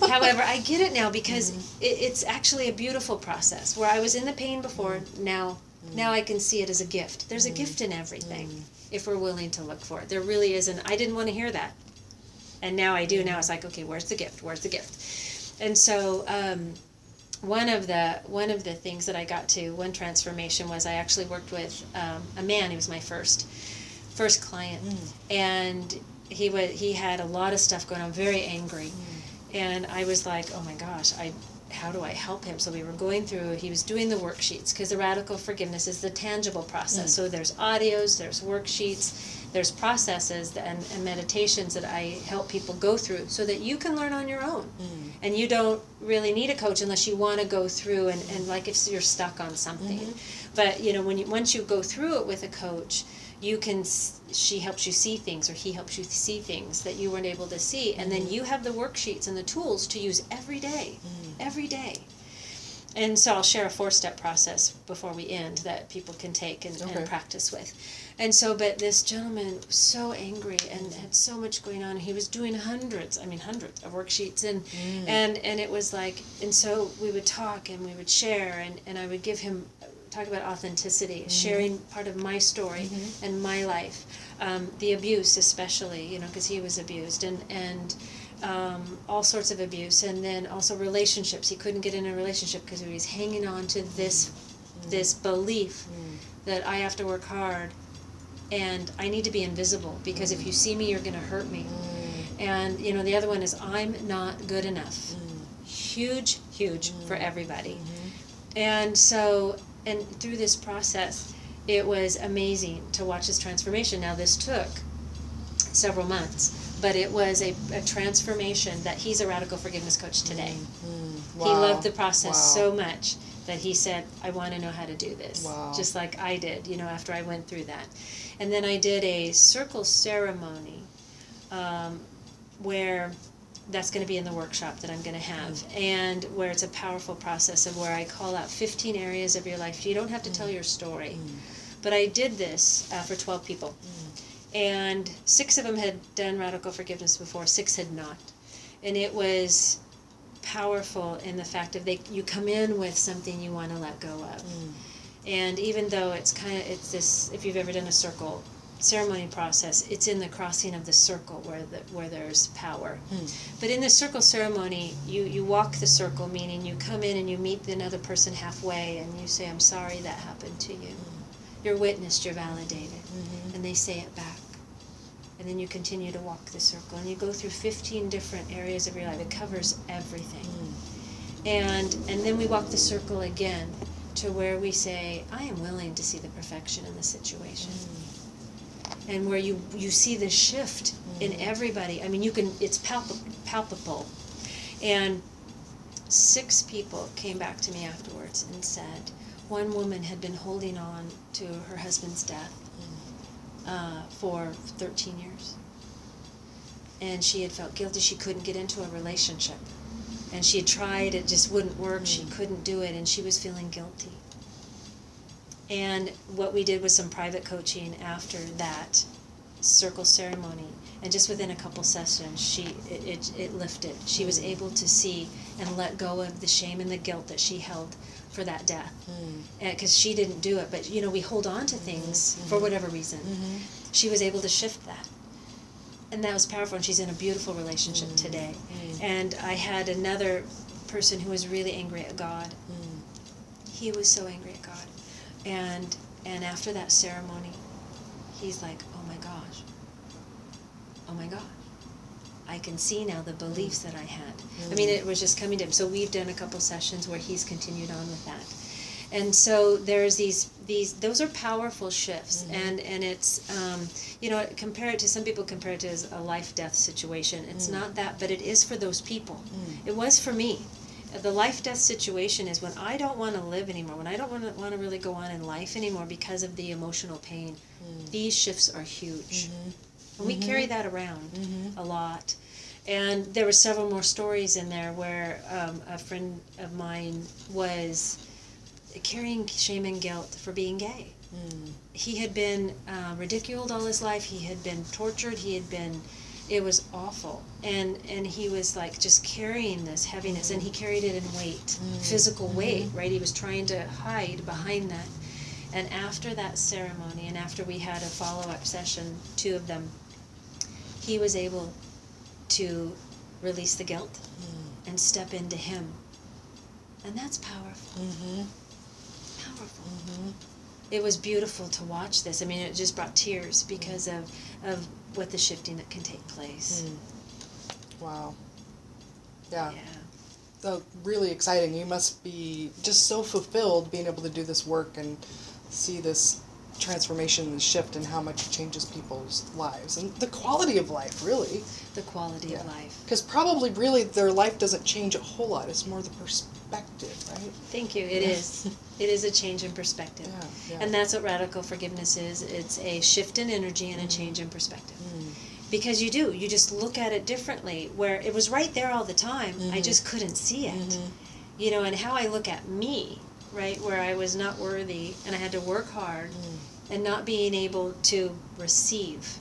However, I get it now because it's actually a beautiful process. Where I was in the pain before, now I can see it as a gift. There's a gift in everything if we're willing to look for it. There really isn't. I didn't want to hear that. And now I do. Now it's like, okay, where's the gift? Where's the gift? And so one of the things that I got to, one transformation was I actually worked with a man. He was my first client, and he had a lot of stuff going on, very angry, and I was like, oh my gosh, how do I help him? So we were going through, he was doing the worksheets, because the radical forgiveness is the tangible process. So there's audios, there's worksheets, there's processes and meditations that I help people go through so that you can learn on your own. And you don't really need a coach unless you want to go through and like if you're stuck on something. But once you go through it with a coach, she helps you see things, or he helps you see things that you weren't able to see, and then you have the worksheets and the tools to use every day. And so I'll share a 4-step process before we end that people can take and practice with. And so, but this gentleman was so angry and had so much going on. He was doing hundreds of worksheets, and it was like, and so we would talk and we would share, and I would give him, talk about authenticity, sharing part of my story and my life, the abuse especially, because he was abused, and all sorts of abuse, and then also relationships. He couldn't get in a relationship because he was hanging on to this belief that I have to work hard and I need to be invisible, because if you see me, you're going to hurt me. And the other one is I'm not good enough. Huge for everybody. And so, and through this process, it was amazing to watch this transformation. Now, this took several months, but it was a transformation that he's a radical forgiveness coach today. Wow. He loved the process so much that he said, I want to know how to do this, just like I did, after I went through that. And then I did a circle ceremony where that's going to be in the workshop that I'm going to have, and where it's a powerful process of where I call out 15 areas of your life. You don't have to tell your story, but I did this for 12 people, and 6 of them had done radical forgiveness before, 6 had not, and it was powerful in the fact of you come in with something you want to let go of, and even though it's this, if you've ever done a circle ceremony process, it's in the crossing of the circle where there's power. But in the circle ceremony, you walk the circle, meaning you come in and you meet another person halfway and you say, I'm sorry that happened to you. You're witnessed, you're validated. And they say it back. And then you continue to walk the circle, and you go through 15 different areas of your life. It covers everything. And then we walk the circle again to where we say, I am willing to see the perfection in the situation. And where you see the shift in everybody. I mean, it's palpable. And 6 people came back to me afterwards and said, one woman had been holding on to her husband's death for 13 years. And she had felt guilty. She couldn't get into a relationship. And she had tried, it just wouldn't work. She couldn't do it, and she was feeling guilty. And what we did was some private coaching after that circle ceremony, and just within a couple sessions, it lifted. She was able to see and let go of the shame and the guilt that she held for that death, because she didn't do it. But we hold on to things for whatever reason. She was able to shift that, and that was powerful. And she's in a beautiful relationship today. And I had another person who was really angry at God. He was so angry at God. And after that ceremony, he's like, oh my gosh, I can see now the beliefs that I had. I mean, it was just coming to him. So we've done a couple sessions where he's continued on with that. And so there's those are powerful shifts. And it's, compare it to, some people compare it to as a life-death situation. It's not that, but it is for those people. It was for me. The life-death situation is when I don't want to live anymore, when I don't want to really go on in life anymore because of the emotional pain. These shifts are huge. And we carry that around a lot. And there were several more stories in there where a friend of mine was carrying shame and guilt for being gay. He had been ridiculed all his life. He had been tortured. It was awful. And he was like just carrying this heaviness, and he carried it in weight, physical weight, right? He was trying to hide behind that. And after that ceremony, and after we had a follow-up session, 2 of them, he was able to release the guilt and step into him And that's powerful. Mm-hmm. Powerful. Mm-hmm. It was beautiful to watch this. I mean, it just brought tears because of what the shifting that can take place. Wow. Yeah. Yeah. So really exciting. You must be just so fulfilled being able to do this work and see this transformation, the shift, and how much it changes people's lives and the quality of life, really. The quality of life. Because probably really their life doesn't change a whole lot. It's more the perspective, right? Thank you. It is. It is a change in perspective. Yeah. And that's what radical forgiveness is. It's a shift in energy and a change in perspective. Because you just look at it differently, where it was right there all the time, I just couldn't see it. You know, and how I look at me, right, where I was not worthy and I had to work hard and not being able to receive.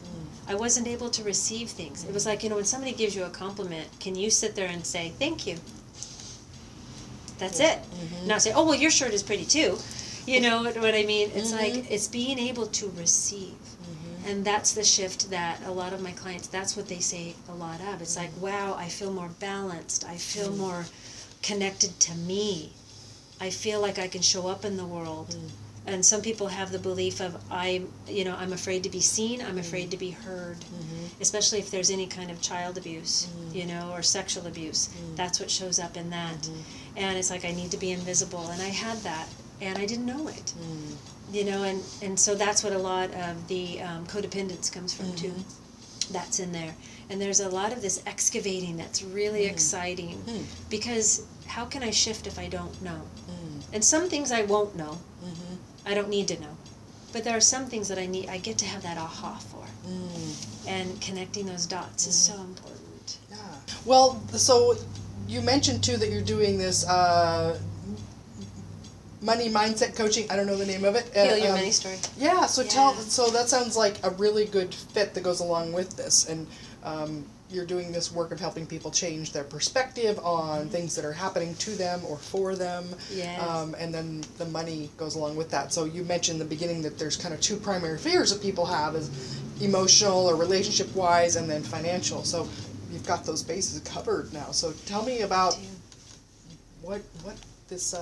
I wasn't able to receive things. It was like, you know, when somebody gives you a compliment, can you sit there and say, thank you? That's it. Not say, oh, well, your shirt is pretty too. You know what I mean? It's like, it's being able to receive. And that's the shift that a lot of my clients, that's what they say a lot of. It's like, wow, I feel more balanced. I feel more connected to me. I feel like I can show up in the world. And some people have the belief of, I'm afraid to be seen, I'm afraid to be heard. Especially if there's any kind of child abuse, you know, or sexual abuse. That's what shows up in that. And it's like, I need to be invisible. And I had that, and I didn't know it. You know, and so that's what a lot of the codependence comes from too. That's in there. And there's a lot of this excavating that's really exciting, because how can I shift if I don't know? And some things I won't know. I don't need to know. But there are some things that I get to have that aha for. And connecting those dots is so important. Yeah. Well, so you mentioned too that you're doing this money mindset coaching. I don't know the name of it. Heal Your Money Story. Yeah. So so that sounds like a really good fit that goes along with this, and you're doing this work of helping people change their perspective on things that are happening to them or for them. Yes. And then the money goes along with that. So you mentioned in the beginning that there's kind of two primary fears that people have, is emotional or relationship wise, and then financial. So you've got those bases covered now. So tell me about what this.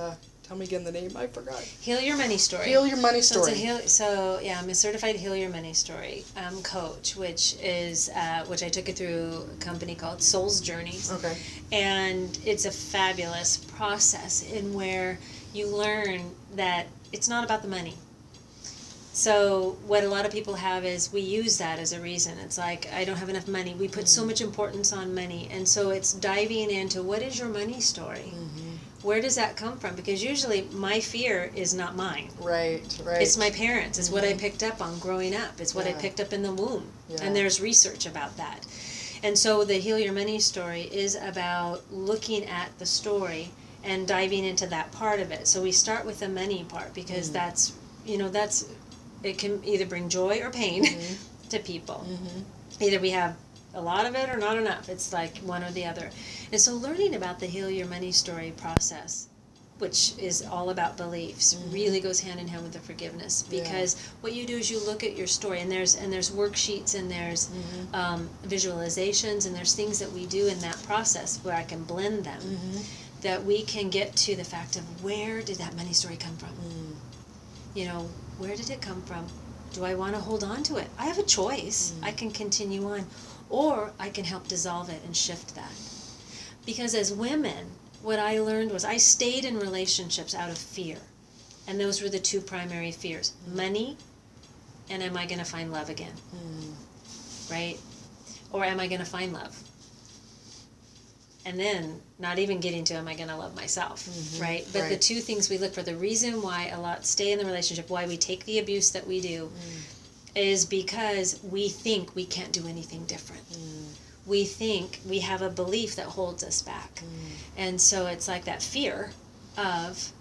Tell me again the name. I forgot. Heal Your Money Story. Heal Your Money Story. I'm a certified Heal Your Money Story coach, which I took it through a company called Soul's Journeys. Okay. And it's a fabulous process in where you learn that it's not about the money. So what a lot of people have is, we use that as a reason. It's like, I don't have enough money. We put so much importance on money. And so it's diving into, what is your money story? Where does that come from? Because usually my fear is not mine. Right. It's my parents. It's what I picked up on growing up. It's what I picked up in the womb. And there's research about that. And so the Heal Your Money Story is about looking at the story and diving into that part of it. So we start with the money part, because that's it can either bring joy or pain to people. Either we have a lot of it or not enough. It's like one or the other. And so learning about the Heal Your Money Story process, which is all about beliefs, really goes hand in hand with the forgiveness. Because what you do is you look at your story, and there's worksheets, and there's visualizations, and there's things that we do in that process where I can blend them, that we can get to the fact of, where did that money story come from? You know, where did it come from? Do I want to hold on to it? I have a choice. I can continue on, or I can help dissolve it and shift that. Because as women, what I learned was, I stayed in relationships out of fear. And those were the two primary fears. Money, and am I going to find love again? Right? Or am I going to find love? And then, not even getting to, am I going to love myself? Right? But the two things we look for, the reason why a lot stay in the relationship, why we take the abuse that we do, is because we think we can't do anything different. We think we have a belief that holds us back. And so it's like that fear of,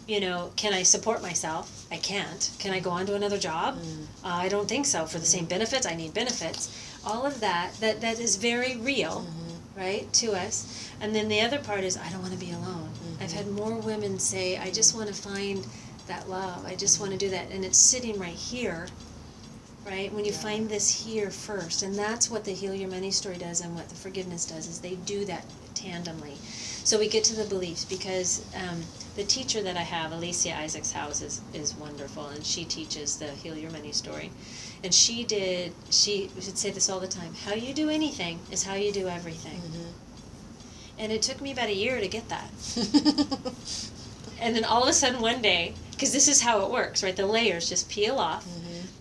can I support myself? I can't. Can I go on to another job? I don't think so. For the same benefits, I need benefits. All of that is very real, right, to us. And then the other part is, I don't want to be alone. I've had more women say, I just want to find that love. I just want to do that. And it's sitting right here. Right? When you find this here first. And that's what the Heal Your Money Story does, and what the forgiveness does, is they do that tandemly. So we get to the beliefs because the teacher that I have, Alicia Isaacs House, is wonderful, and she teaches the Heal Your Money story. And she would say this all the time: how you do anything is how you do everything. And it took me about a year to get that. And then all of a sudden one day, because this is how it works, right? The layers just peel off.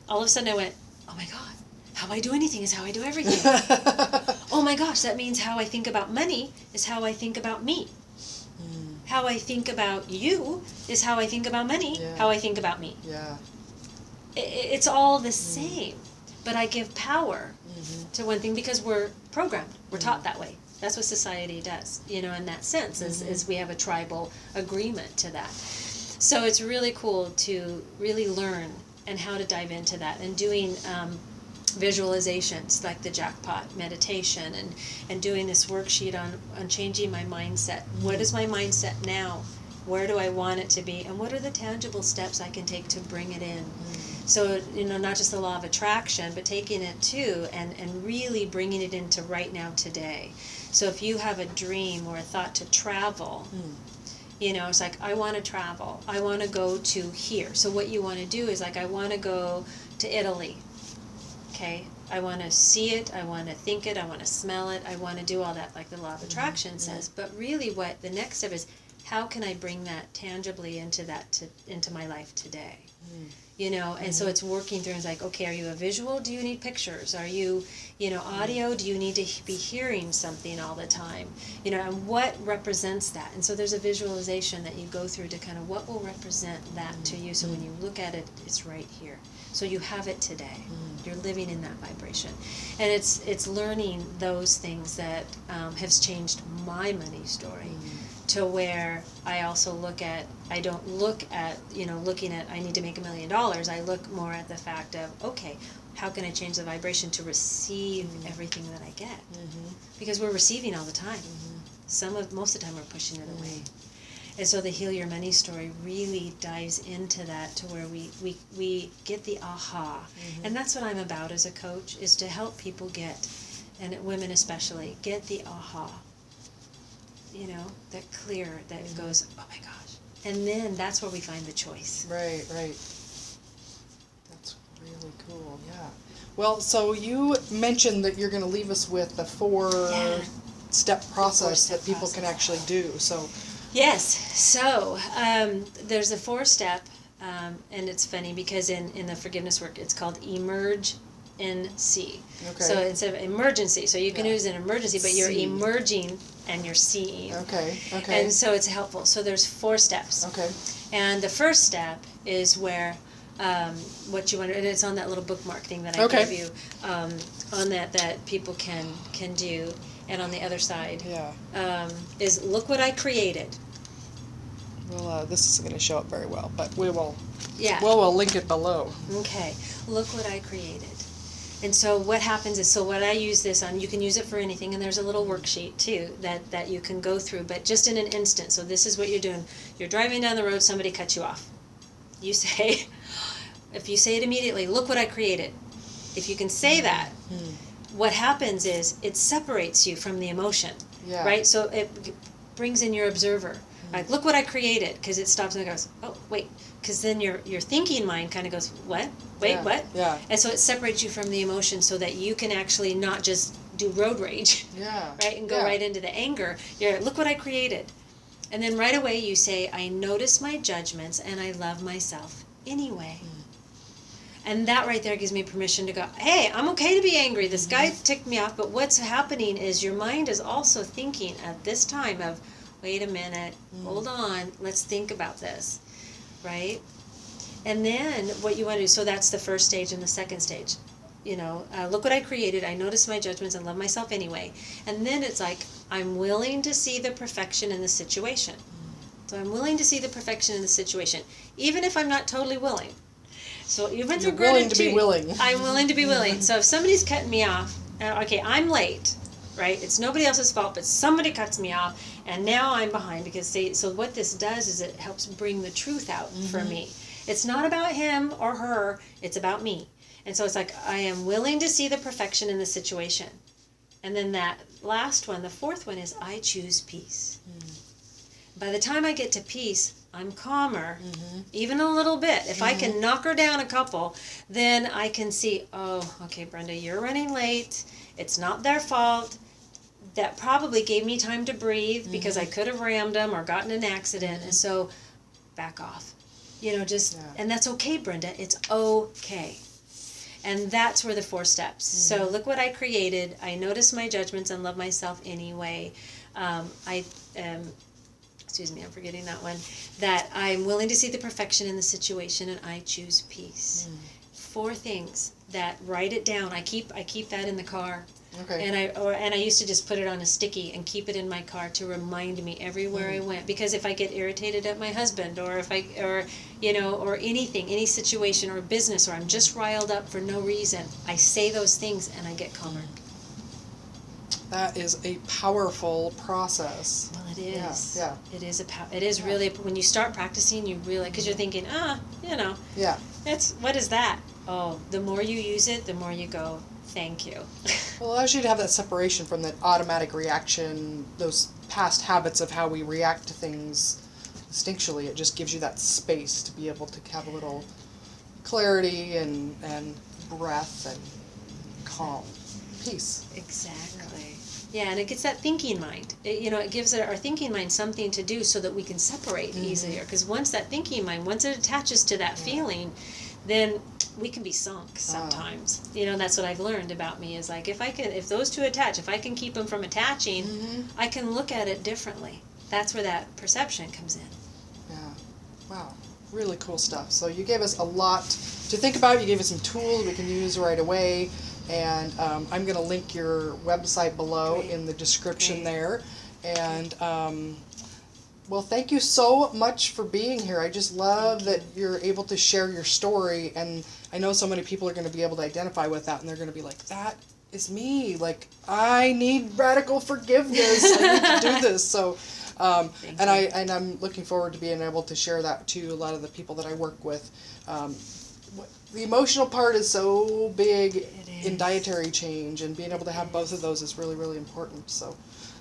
All of a sudden I went, oh my God, how I do anything is how I do everything. Oh my gosh, that means how I think about money is how I think about me. How I think about you is how I think about money, how I think about me. It's all the same, but I give power to one thing because we're programmed. We're taught that way. That's what society does, in that sense, is we have a tribal agreement to that. So it's really cool to really learn and how to dive into that, and doing visualizations like the jackpot meditation, and doing this worksheet on changing my mindset. What is my mindset now? Where do I want it to be? And what are the tangible steps I can take to bring it in? So, not just the law of attraction, but taking it too and really bringing it into right now, today. So if you have a dream or a thought to travel, it's like, I want to travel. I want to go to here. So what you want to do is like, I want to go to Italy. Okay? I want to see it. I want to think it. I want to smell it. I want to do all that like the law of attraction says. But really what the next step is, how can I bring that tangibly into my life today? And so it's working through. It's like, okay, are you a visual? Do you need pictures? Are you, audio? Do you need to be hearing something all the time? And what represents that? And so there's a visualization that you go through to kind of what will represent that to you. So when you look at it, it's right here. So you have it today. You're living in that vibration. And it's learning those things that has changed my money story. To where I also I don't look at, looking at I need to make $1 million. I look more at the fact of, okay, how can I change the vibration to receive everything that I get? Because we're receiving all the time. Most of the time we're pushing it away. And so the Heal Your Money story really dives into that, to where we get the aha. And that's what I'm about as a coach, is to help people get, and women especially, get the aha. That clear, that goes, oh my gosh. And then that's where we find the choice. Right. That's really cool, yeah. Well, so you mentioned that you're going to leave us with the four-step process that people can actually do. So. Yes. So there's a four-step, and it's funny because in the forgiveness work, it's called emerge. NC. Okay. So instead of emergency, so you can use an emergency, but you're emerging and you're seeing. Okay. And so it's helpful. So there's 4 steps. Okay. And the first step is where what you want, and it's on that little bookmark thing that I gave you, on that people can do, and on the other side is look what I created. Well, this isn't going to show up very well, but we will. Yeah. Well, we'll link it below. Okay. Look what I created. And so what happens is, so what I use this on, you can use it for anything, and there's a little worksheet too that you can go through, but just in an instant. So this is what you're doing. You're driving down the road, somebody cuts you off. You say, if you say it immediately, look what I created. If you can say that, what happens is it separates you from the emotion, right? So it brings in your observer. Like, look what I created, because it stops and it goes, oh, wait. Because then your thinking mind kind of goes, what? Wait, what? Yeah. And so it separates you from the emotion so that you can actually not just do road rage, right, and go right into the anger. You're, look what I created. And then right away you say, I notice my judgments and I love myself anyway. And that right there gives me permission to go, hey, I'm okay to be angry. This guy ticked me off, but what's happening is your mind is also thinking at this time of, wait a minute, hold on, let's think about this, right? And then what you want to do, so that's the first stage and the second stage. Look what I created, I notice my judgments and love myself anyway. And then it's like, I'm willing to see the perfection in the situation. So I'm willing to see the perfection in the situation, even if I'm not totally willing. So you went through willing to be willing. I'm willing to be willing. So if somebody's cutting me off, okay, I'm late, right? It's nobody else's fault, but somebody cuts me off, and now I'm behind because so what this does is it helps bring the truth out for me. It's not about him or her, it's about me. And so it's like, I am willing to see the perfection in the situation. And then that last one, the fourth one, is I choose peace. By the time I get to peace, I'm calmer, even a little bit. If I can knock her down a couple, then I can see, oh, okay, Brenda, you're running late. It's not their fault. That probably gave me time to breathe because I could have rammed them or gotten in an accident. And so back off. And that's okay, Brenda. It's okay. And that's where the 4 steps. So look what I created. I notice my judgments and love myself anyway. Excuse me, I'm forgetting that one. That I'm willing to see the perfection in the situation, and I choose peace. 4 things that, write it down. I keep that in the car. Okay. And I used to just put it on a sticky and keep it in my car to remind me everywhere I went. Because if I get irritated at my husband, or or anything, any situation or business, or I'm just riled up for no reason, I say those things and I get calmer. That is a powerful process. Well, it is. Yeah. It is it is really, when you start practicing, you really, because you're thinking, Yeah. what is that? Oh, the more you use it, the more you go, thank you. Well, it allows you to have that separation from that automatic reaction, those past habits of how we react to things instinctually. It just gives you that space to be able to have a little clarity and breath and calm, peace. Exactly. Yeah, and it gets that thinking mind. It gives our thinking mind something to do so that we can separate easier. Because once that thinking mind, once it attaches to that feeling, then we can be sunk sometimes. That's what I've learned about me, is like, if those two attach, if I can keep them from attaching, I can look at it differently. That's where that perception comes in. Yeah. Wow. Really cool stuff. So you gave us a lot to think about. You gave us some tools we can use right away. And I'm going to link your website below in the description there. And well, thank you so much for being here. I just love that you're able to share your story, and I know so many people are going to be able to identify with that, and they're going to be like, that is me. Like, I need radical forgiveness. I need to do this. So, and I'm looking forward to being able to share that to a lot of the people that I work with. The emotional part is so big in dietary change, and being able to have both of those is really, really important. So,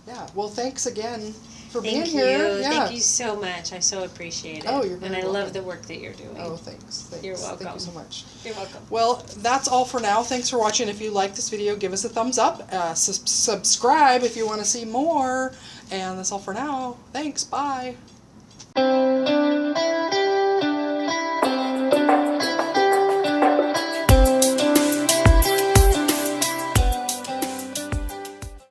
yeah. Well, thanks again for being here. Yeah. Thank you so much. I so appreciate it. Oh, you're very welcome. I love the work that you're doing. Oh, thanks. You're welcome. Thank you so much. You're welcome. Well, that's all for now. Thanks for watching. If you like this video, give us a thumbs up. Subscribe if you want to see more. And that's all for now. Thanks. Bye.